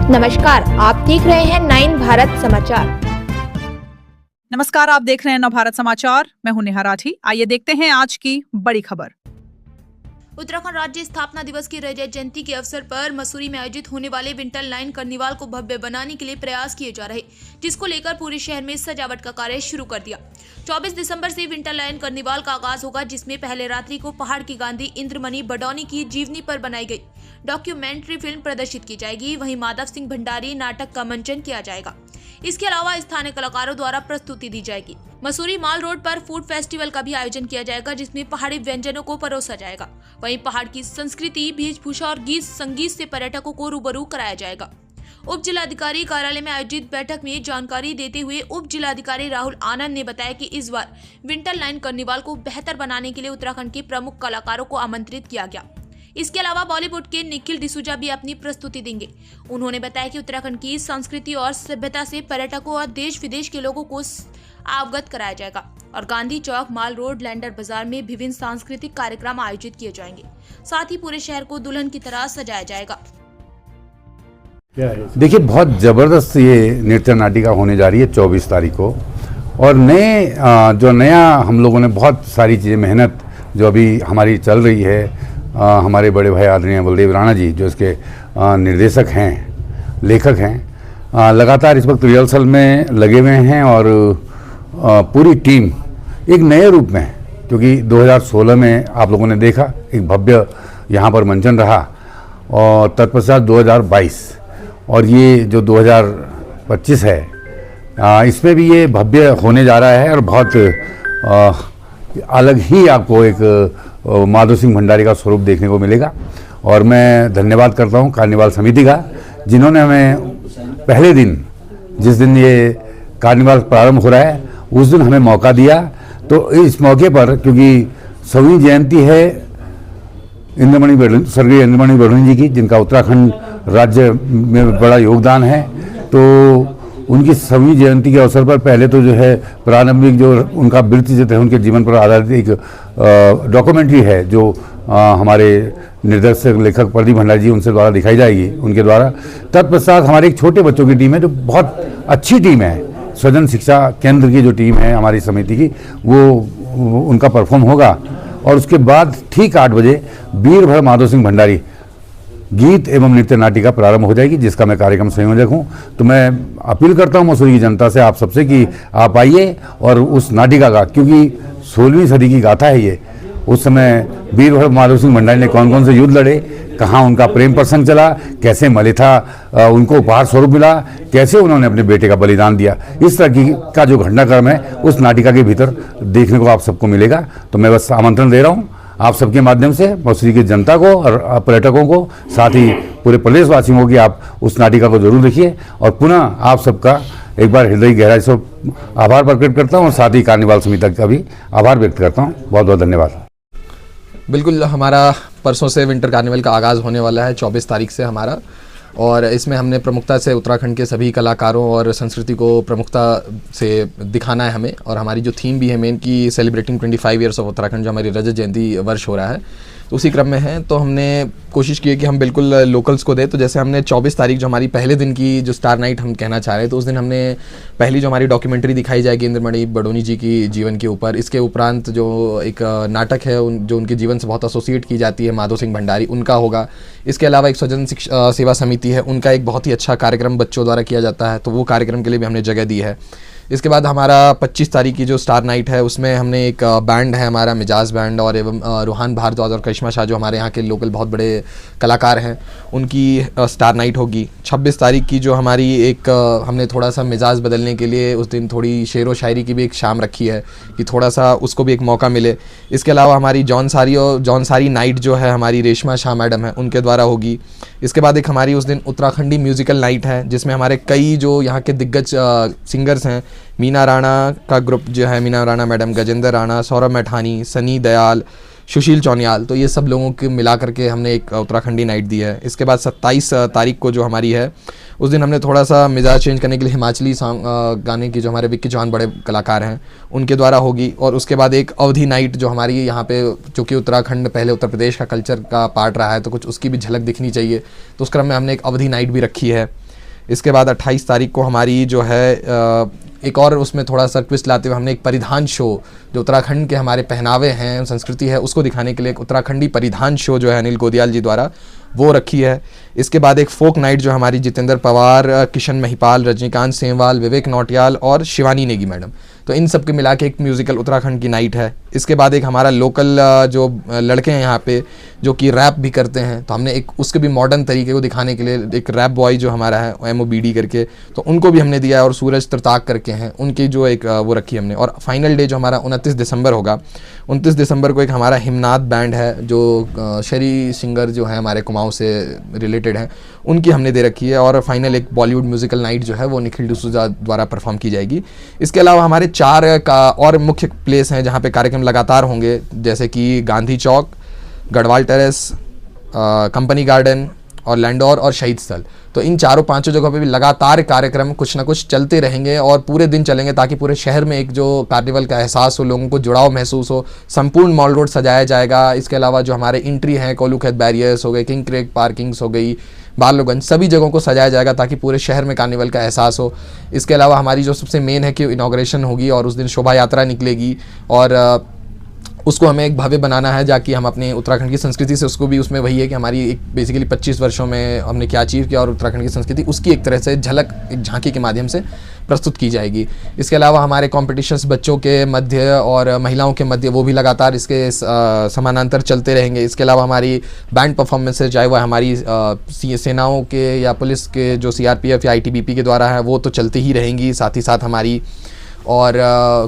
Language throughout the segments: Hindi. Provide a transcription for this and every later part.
नमस्कार, आप देख रहे हैं 9 भारत समाचार। नमस्कार, आप देख रहे हैं नव भारत समाचार। मैं हूं नेहा राठी। आइए देखते हैं आज की बड़ी खबर। उत्तराखंड राज्य स्थापना दिवस की रजत जयंती के अवसर पर मसूरी में आयोजित होने वाले विंटर लाइन कार्निवाल को भव्य बनाने के लिए प्रयास किए जा रहे, जिसको लेकर पूरे शहर में सजावट का कार्य शुरू कर दिया। 24 दिसंबर से विंटर लाइन कार्निवाल का आगाज होगा, जिसमें पहले रात्रि को पहाड़ की गांधी इंद्रमणि बडौनी की जीवनी पर बनाई गई डॉक्यूमेंट्री फिल्म प्रदर्शित की जाएगी। वहीं माधव सिंह भंडारी नाटक का मंचन किया जाएगा। इसके अलावा स्थानीय कलाकारों द्वारा प्रस्तुति दी जाएगी। मसूरी माल रोड पर फूड फेस्टिवल का भी आयोजन किया जाएगा, जिसमें पहाड़ी व्यंजनों को परोसा जाएगा। वहीं पहाड़ की संस्कृति, वेशभूषा और गीत संगीत से पर्यटकों को रूबरू कराया जाएगा। उप जिलाधिकारी कार्यालय में आयोजित बैठक में जानकारी देते हुए उप जिलाधिकारी राहुल आनंद ने बताया कि इस बार विंटर लाइन कार्निवाल को बेहतर बनाने के लिए उत्तराखंड के प्रमुख कलाकारों को आमंत्रित किया गया। इसके अलावा बॉलीवुड के निखिल डिसूजा भी अपनी प्रस्तुति देंगे। उन्होंने बताया कि उत्तराखंड की संस्कृति और सभ्यता से पर्यटकों और देश विदेश के लोगों को अवगत कराया जाएगा और गांधी चौक, माल रोड, लैंडर बाजार में विभिन्न सांस्कृतिक कार्यक्रम आयोजित किए जाएंगे। साथ ही पूरे शहर को दुल्हन की तरह सजाया जाएगा। देखिए, बहुत जबरदस्त ये नृत्य नाटिका होने जा रही है 24 तारीख को। और नया हम लोगों ने बहुत सारी चीज़ें, मेहनत जो अभी हमारी चल रही है, हमारे बड़े भाई आदरणीय बलदेव राणा जी जो इसके निर्देशक हैं, लेखक हैं, लगातार इस वक्त रिहर्सल में लगे हुए हैं। और पूरी टीम एक नए रूप में, क्योंकि 2016 में आप लोगों ने देखा एक भव्य यहाँ पर मंचन रहा, और तत्पश्चात 2022 और ये जो 2025 है, इसमें भी ये भव्य होने जा रहा है। और बहुत अलग ही आपको एक माधव सिंह भंडारी का स्वरूप देखने को मिलेगा। और मैं धन्यवाद करता हूँ कार्निवाल समिति का, जिन्होंने हमें पहले दिन, जिस दिन ये कार्निवाल प्रारंभ हो रहा है, उस दिन हमें मौका दिया। तो इस मौके पर, क्योंकि 100वीं जयंती है स्वर्गीय इंद्रमणि बडौनी जी की, जिनका उत्तराखंड राज्य में बड़ा योगदान है, तो उनकी 100वीं जयंती के अवसर पर पहले तो जो है प्रारंभिक जो उनका वृत्ति थे, उनके जीवन पर आधारित एक डॉक्यूमेंट्री है जो हमारे निर्देशक लेखक प्रदीप भंडारी जी उनसे द्वारा दिखाई जाएगी, उनके द्वारा। तत्पश्चात हमारे एक छोटे बच्चों की टीम है जो बहुत अच्छी टीम है, स्वजन शिक्षा केंद्र की जो टीम है हमारी समिति की, वो उनका परफॉर्म होगा। और उसके बाद ठीक 8 बजे वीरभद्र माधव सिंह भंडारी गीत एवं नृत्य नाटिका प्रारंभ हो जाएगी, जिसका मैं कार्यक्रम संयोजक हूं। तो मैं अपील करता हूं मसूरी की जनता से, आप सबसे, कि आप आइए और उस नाटिका का, क्योंकि 16वीं सदी की गाथा है ये। उस समय वीरभद्र माधव सिंह भंडारी ने कौन कौन से युद्ध लड़े, कहाँ उनका प्रेम प्रसंग चला, कैसे मलेथा उनको उपहार स्वरूप मिला, कैसे उन्होंने अपने बेटे का बलिदान दिया, इस तरह का जो घटनाक्रम है उस नाटिका के भीतर देखने को आप सबको मिलेगा। तो मैं बस आमंत्रण दे रहा हूँ आप सबके माध्यम से मसूरी की जनता को और पर्यटकों को, साथ ही पूरे प्रदेशवासियों को, कि आप उस नाटिका को जरूर देखिए। और पुनः आप सबका एक बार हृदय गहराई से आभार प्रकट करता हूँ, और साथ ही कार्निवाल समिति का भी आभार व्यक्त करता हूँ। बहुत बहुत धन्यवाद। बिल्कुल, हमारा परसों से विंटर कार्निवल का आगाज़ होने वाला है, 24 तारीख से हमारा। और इसमें हमने प्रमुखता से उत्तराखंड के सभी कलाकारों और संस्कृति को प्रमुखता से दिखाना है हमें। और हमारी जो थीम भी है मेन की सेलिब्रेटिंग 25 ईयर्स ऑफ उत्तराखंड, जो हमारी रजत जयंती वर्ष हो रहा है, तो उसी क्रम में है। तो हमने कोशिश की है कि हम बिल्कुल लोकल्स को दें। तो जैसे हमने 24 तारीख जो हमारी पहले दिन की जो स्टार नाइट हम कहना चाह रहे हैं, तो उस दिन हमने पहली जो हमारी डॉक्यूमेंट्री दिखाई जाएगी इंद्रमणि बडौनी जी की जीवन के ऊपर। इसके उपरांत जो एक नाटक है जो उनके जीवन से बहुत एसोसिएट की जाती है, माधव सिंह भंडारी, उनका होगा। इसके अलावा एक स्वजन सेवा समिति है, उनका एक बहुत ही अच्छा कार्यक्रम बच्चों द्वारा किया जाता है, तो वो कार्यक्रम के लिए भी हमने जगह दी है। इसके बाद हमारा 25 तारीख की जो स्टार नाइट है, उसमें हमने एक बैंड है हमारा मिजाज बैंड, और एवं रूहान भारद्वाज और करिश्मा शाह जो हमारे यहाँ के लोकल बहुत बड़े कलाकार हैं, उनकी स्टार नाइट होगी। 26 तारीख की जो हमारी एक हमने थोड़ा सा मिजाज बदलने के लिए उस दिन थोड़ी शेर व शायरी की भी एक शाम रखी है, कि थोड़ा सा उसको भी एक मौका मिले। इसके अलावा हमारी जॉन सारी नाइट जो है हमारी रेशमा शाह मैडम है, उनके द्वारा होगी। इसके बाद एक हमारी उस दिन उत्तराखंडी म्यूज़िकल नाइट है, जिसमें हमारे कई जो यहाँ के दिग्गज सिंगर्स हैं, मीना राणा का ग्रुप जो है, मीना राणा मैडम, गजेंद्र राणा, सौरभ मैठानी, सनी दयाल, सुशील चौनियाल, तो ये सब लोगों के मिला करके हमने एक उत्तराखंडी नाइट दी है। इसके बाद 27 तारीख को जो हमारी है, उस दिन हमने थोड़ा सा मिजाज चेंज करने के लिए हिमाचली सॉन्ग गाने की जो हमारे विक्की चौहान बड़े कलाकार हैं उनके द्वारा होगी। और उसके बाद एक अवधि नाइट जो हमारी यहाँ पे, चूँकि उत्तराखंड पहले उत्तर प्रदेश का कल्चर का पार्ट रहा है, तो कुछ उसकी भी झलक दिखनी चाहिए, तो उस क्रम में हमने एक अवधि नाइट भी रखी है। इसके बाद 28 तारीख को हमारी जो है एक और उसमें थोड़ा सा ट्विस्ट लाते हुए हमने एक परिधान शो, जो उत्तराखंड के हमारे पहनावे हैं, संस्कृति है, उसको दिखाने के लिए एक उत्तराखंडी परिधान शो जो है अनिल गोदियाल जी द्वारा वो रखी है। इसके बाद एक फोक नाइट जो हमारी जितेंद्र पवार, किशन महिपाल, रजनीकांत सेमवाल, विवेक नौटियाल और शिवानी नेगी मैडम, तो इन सब के मिला के एक म्यूज़िकल उत्तराखंड की नाइट है। इसके बाद एक हमारा लोकल जो लड़के हैं यहाँ पे जो कि रैप भी करते हैं, तो हमने एक उसके भी मॉडर्न तरीके को दिखाने के लिए एक रैप बॉय जो हमारा है MOBD करके, तो उनको भी हमने दिया है, और सूरज तरताक करके हैं, उनकी जो एक वो रखी हमने। और फाइनल डे जो हमारा 29 दिसंबर होगा, 29 दिसंबर को एक हमारा हिमनाद बैंड है जो शरी सिंगर जो है हमारे कुमाऊँ से रिलेटेड हैं, उनकी हमने दे रखी है। और फाइनल एक बॉलीवुड म्यूजिकल नाइट जो है वो निखिल डिसूजा द्वारा परफॉर्म की जाएगी। इसके अलावा हमारे 4 का और मुख्य प्लेस हैं जहाँ पे कार्यक्रम लगातार होंगे, जैसे कि गांधी चौक, गढ़वाल टेरेस, कंपनी गार्डन और लैंडोर और शहीद स्थल। तो इन 4-5 जगहों पे भी लगातार कार्यक्रम कुछ ना कुछ चलते रहेंगे और पूरे दिन चलेंगे, ताकि पूरे शहर में एक जो कार्निवल का एहसास हो, लोगों को जुड़ाव महसूस हो। संपूर्ण मॉल रोड सजाया जाएगा। इसके अलावा जो हमारे एंट्री हैं, कोलूखेत बैरियर्स हो गए, किंग क्रेक पार्किंग्स हो गई, बालोगंज, सभी जगहों को सजाया जाएगा ताकि पूरे शहर में कार्निवल का एहसास हो। इसके अलावा हमारी जो सबसे मेन है कि इनॉग्रेशन होगी और उस दिन शोभा यात्रा निकलेगी, और उसको हमें एक भव्य बनाना है, जाकि हम अपने उत्तराखंड की संस्कृति से उसको भी, उसमें वही है कि हमारी एक बेसिकली 25 वर्षों में हमने क्या अचीव किया और उत्तराखंड की संस्कृति उसकी एक तरह से झलक एक झांकी के माध्यम से प्रस्तुत की जाएगी। इसके अलावा हमारे कॉम्पिटिशंस बच्चों के मध्य और महिलाओं के मध्य वो भी लगातार इसके समानांतर चलते रहेंगे। इसके अलावा हमारी बैंड परफॉर्मेंसेज, चाहे वह हमारी सेनाओं के या पुलिस के जो CRPF या ITBP के द्वारा है, वो तो चलती ही रहेंगी। साथ ही साथ हमारी और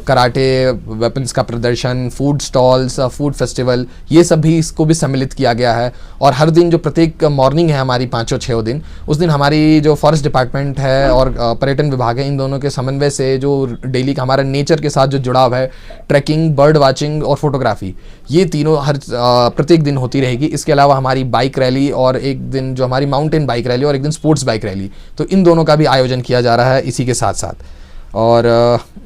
कराटे वेपन्स का प्रदर्शन, फूड स्टॉल्स, फूड फेस्टिवल, ये सब भी इसको भी सम्मिलित किया गया है। और हर दिन जो प्रत्येक मॉर्निंग है हमारी 5-6 दिन, उस दिन हमारी जो फॉरेस्ट डिपार्टमेंट है और पर्यटन विभाग है, इन दोनों के समन्वय से जो डेली का हमारा नेचर के साथ जो जुड़ाव है, ट्रैकिंग, बर्ड वाचिंग और फोटोग्राफी, ये तीनों हर प्रत्येक दिन होती रहेगी। इसके अलावा हमारी बाइक रैली और एक दिन जो हमारी माउंटेन बाइक रैली और एक दिन स्पोर्ट्स बाइक रैली, तो इन दोनों का भी आयोजन किया जा रहा है इसी के साथ साथ। और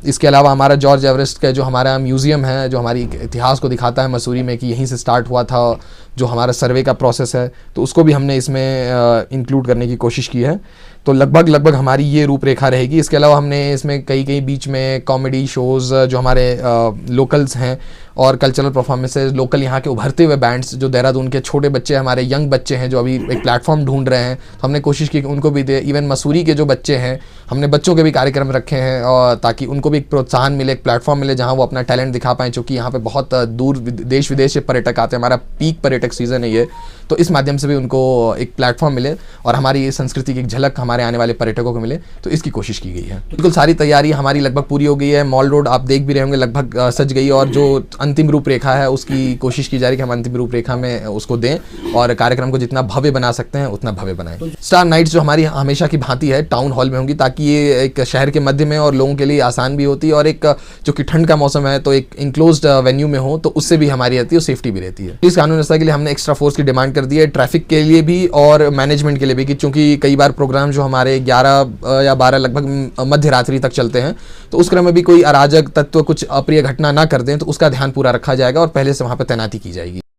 इसके अलावा हमारा जॉर्ज एवरेस्ट का जो हमारा म्यूज़ियम है, जो हमारी इतिहास को दिखाता है मसूरी में कि यहीं से स्टार्ट हुआ था जो हमारा सर्वे का प्रोसेस है, तो उसको भी हमने इसमें इंक्लूड करने की कोशिश की है। तो लगभग हमारी ये रूपरेखा रहेगी। इसके अलावा हमने इसमें कई बीच में कॉमेडी शोज़ जो हमारे लोकल्स हैं और कल्चरल परफॉर्मेंसेज, लोकल यहाँ के उभरते हुए बैंड्स जो देहरादून के छोटे बच्चे, हमारे यंग बच्चे हैं जो अभी एक प्लेटफॉर्म ढूंढ रहे हैं, तो हमने कोशिश की कि उनको भी दे। इवन मसूरी के जो बच्चे हैं, हमने बच्चों के भी कार्यक्रम रखे हैं और ताकि उनको भी एक प्रोत्साहन मिले, एक प्लेटफॉर्म मिले जहाँ वो अपना टैलेंट दिखा पाएँ, क्योंकि यहाँ पे बहुत दूर देश विदेश से पर्यटक आते हैं। हमारा पीक पर्यटक सीज़न है ये, तो इस माध्यम से भी उनको एक प्लेटफॉर्म मिले और हमारी संस्कृति की एक झलक हमारे आने वाले पर्यटकों को मिले, तो इसकी कोशिश की गई है। बिल्कुल सारी तैयारी हमारी लगभग पूरी हो गई है। मॉल रोड आप देख भी रहे होंगे लगभग सज गई, और जो अंतिम रूपरेखा है उसकी कोशिश की जा रही है कि हम अंतिम रूपरेखा में उसको दें और कार्यक्रम को जितना भव्य बना सकते हैं उतना भव्य बनाएं। स्टार नाइट्स जो हमारी हमेशा की भांति है टाउन हॉल में होंगी, ताकि ये एक शहर के मध्य में और लोगों के लिए आसान भी होती है, और एक जो कि ठंड का मौसम है तो एक इंक्लोज्ड वेन्यू में हो तो उससे भी हमारी रहती है, सेफ्टी भी रहती है। इस कानून व्यवस्था के लिए हमने एक्स्ट्रा फोर्स की डिमांड कर दी है, ट्रैफिक के लिए भी और मैनेजमेंट के लिए भी, क्योंकि कई बार प्रोग्राम जो हमारे 11 या 12 लगभग मध्य रात्रि तक चलते हैं, तो उस क्रम में भी कोई अराजक तत्व कुछ अप्रिय घटना ना कर दें, तो उसका ध्यान पूरा रखा जाएगा और पहले से वहाँ पर तैनाती की जाएगी।